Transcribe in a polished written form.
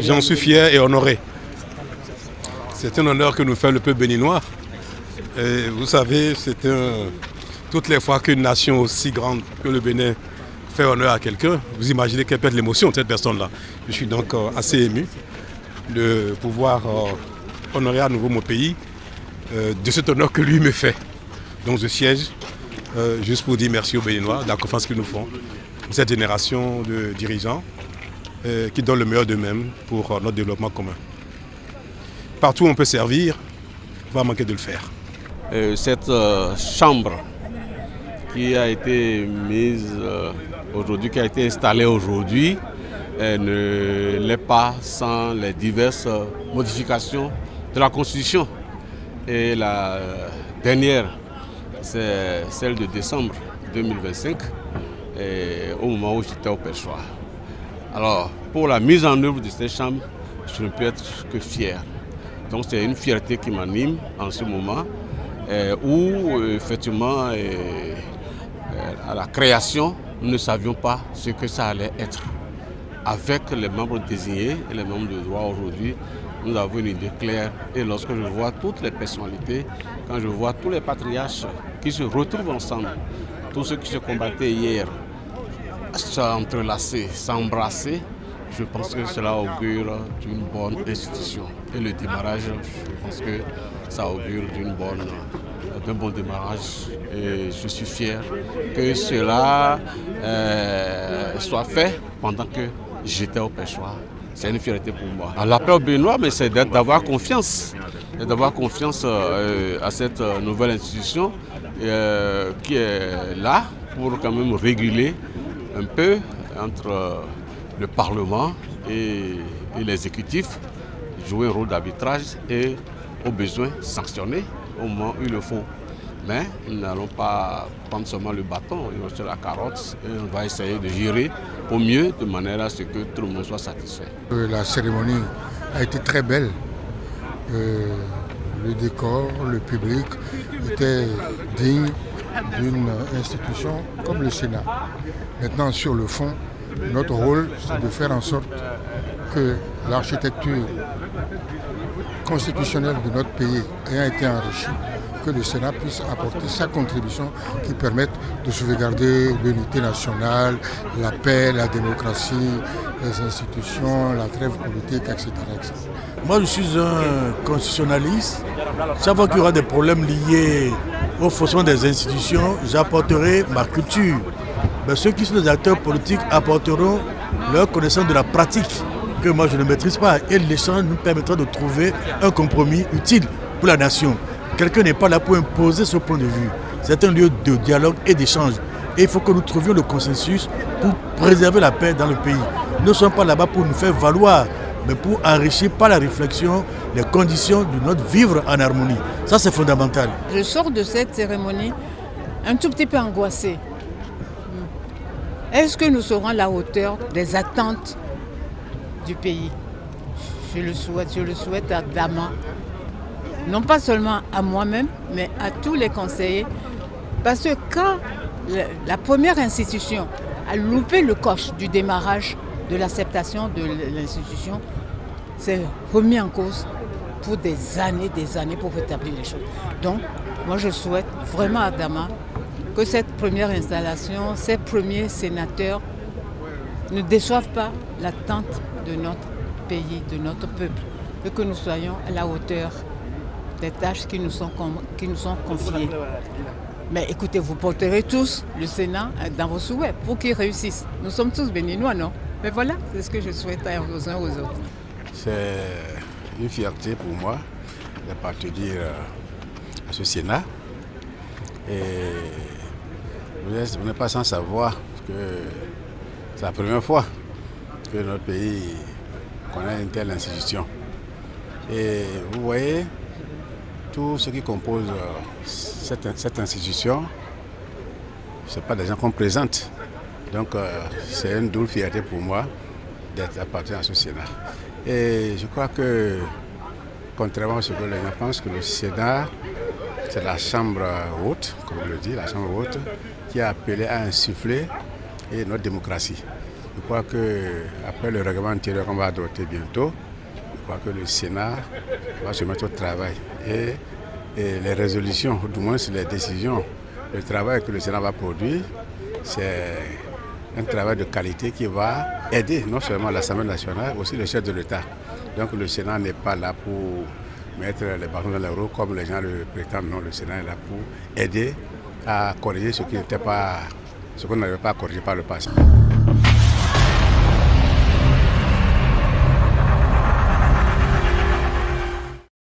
J'en suis fier et honoré. C'est un honneur que nous fait le peuple béninois. Et vous savez, toutes les fois qu'une nation aussi grande que le Bénin fait honneur à quelqu'un, vous imaginez quelle peut être l'émotion de cette personne-là. Je suis donc assez ému de pouvoir honorer à nouveau mon pays de cet honneur que lui me fait. Donc je siège juste pour dire merci aux Béninois de la confiance qu'ils nous font, cette génération de dirigeants qui donnent le meilleur d'eux-mêmes pour notre développement commun. Partout où on peut servir, il va manquer de le faire. Cette chambre qui a été mise aujourd'hui, qui a été installée aujourd'hui, ne l'est pas sans les diverses modifications de la Constitution. Et la dernière, c'est celle de décembre 2025, au moment où j'étais au Pêchoir. Alors, pour la mise en œuvre de cette chambre, je ne peux être que fier. Donc c'est une fierté qui m'anime en ce moment, où effectivement, à la création, nous ne savions pas ce que ça allait être. Avec les membres désignés et les membres de droit aujourd'hui, nous avons une idée claire. Et lorsque je vois toutes les personnalités, quand je vois tous les patriarches qui se retrouvent ensemble, tous ceux qui se combattaient hier, s'entrelacer, s'embrasser, je pense que cela augure d'une bonne institution. Et le démarrage, je pense que ça augure d'un bon démarrage. Et je suis fier que cela soit fait pendant que j'étais au Pêchoir. C'est une fierté pour moi. L'appel au Béninois, mais c'est d'avoir confiance. D'avoir confiance à cette nouvelle institution qui est là pour quand même réguler un peu entre le Parlement et l'exécutif, jouer un rôle d'arbitrage et au besoin sanctionner au moment où il le faut. Mais nous n'allons pas prendre seulement le bâton et aussi la carotte et on va essayer de gérer au mieux de manière à ce que tout le monde soit satisfait. La cérémonie a été très belle. Le décor, le public était digne d'une institution comme le Sénat. Maintenant, sur le fond, notre rôle, c'est de faire en sorte que l'architecture constitutionnelle de notre pays ayant été enrichie, que le Sénat puisse apporter sa contribution qui permette de sauvegarder l'unité nationale, la paix, la démocratie, les institutions, la trêve politique, etc. etc. Moi, je suis un constitutionnaliste. Chaque fois qu'il y aura des problèmes liés au fonctionnement des institutions, j'apporterai ma culture. Mais ceux qui sont des acteurs politiques apporteront leur connaissance de la pratique que moi je ne maîtrise pas. Et l'échange nous permettra de trouver un compromis utile pour la nation. Quelqu'un n'est pas là pour imposer ce point de vue. C'est un lieu de dialogue et d'échange. Et il faut que nous trouvions le consensus pour préserver la paix dans le pays. Nous ne sommes pas là-bas pour nous faire valoir, mais pour enrichir par la réflexion les conditions de notre vivre en harmonie. Ça, c'est fondamental. Je sors de cette cérémonie un tout petit peu angoissée. Est-ce que nous serons à la hauteur des attentes du pays? Je le souhaite à Dama. Non pas seulement à moi-même, mais à tous les conseillers. Parce que quand la première institution a loupé le coche du démarrage de l'acceptation de l'institution, c'est remis en cause pour des années pour rétablir les choses. Donc, moi je souhaite vraiment à Dama que cette première installation, ces premiers sénateurs ne déçoivent pas l'attente de notre pays, de notre peuple, et que nous soyons à la hauteur des tâches qui nous sont confiées. Mais écoutez, vous porterez tous le Sénat dans vos souhaits pour qu'il réussisse. Nous sommes tous béninois, non? Mais voilà, c'est ce que je souhaite aux uns aux autres. C'est une fierté pour moi d'appartenir à ce Sénat. Et vous n'êtes pas sans savoir que c'est la première fois que notre pays connaît une telle institution. Et vous voyez, tout ce qui compose cette institution, ce n'est pas des gens qu'on présente. Donc c'est une double fierté pour moi d'être appartenant à ce Sénat. Et je crois que, contrairement à ce que les gens pensent, que le Sénat, c'est la chambre haute, comme on le dit, la chambre haute, qui a appelé à insuffler notre démocratie. Je crois qu'après le règlement intérieur qu'on va adopter bientôt, je crois que le Sénat va se mettre au travail. Et les résolutions, du moins les décisions, le travail que le Sénat va produire, c'est un travail de qualité qui va aider non seulement l'Assemblée nationale, mais aussi le chef de l'État. Donc le Sénat n'est pas là pour mettre les bâtons dans les roues comme les gens le prétendent. Non, le Sénat est là pour aider à corriger ce qu'on n'avait pas corrigé par le passé.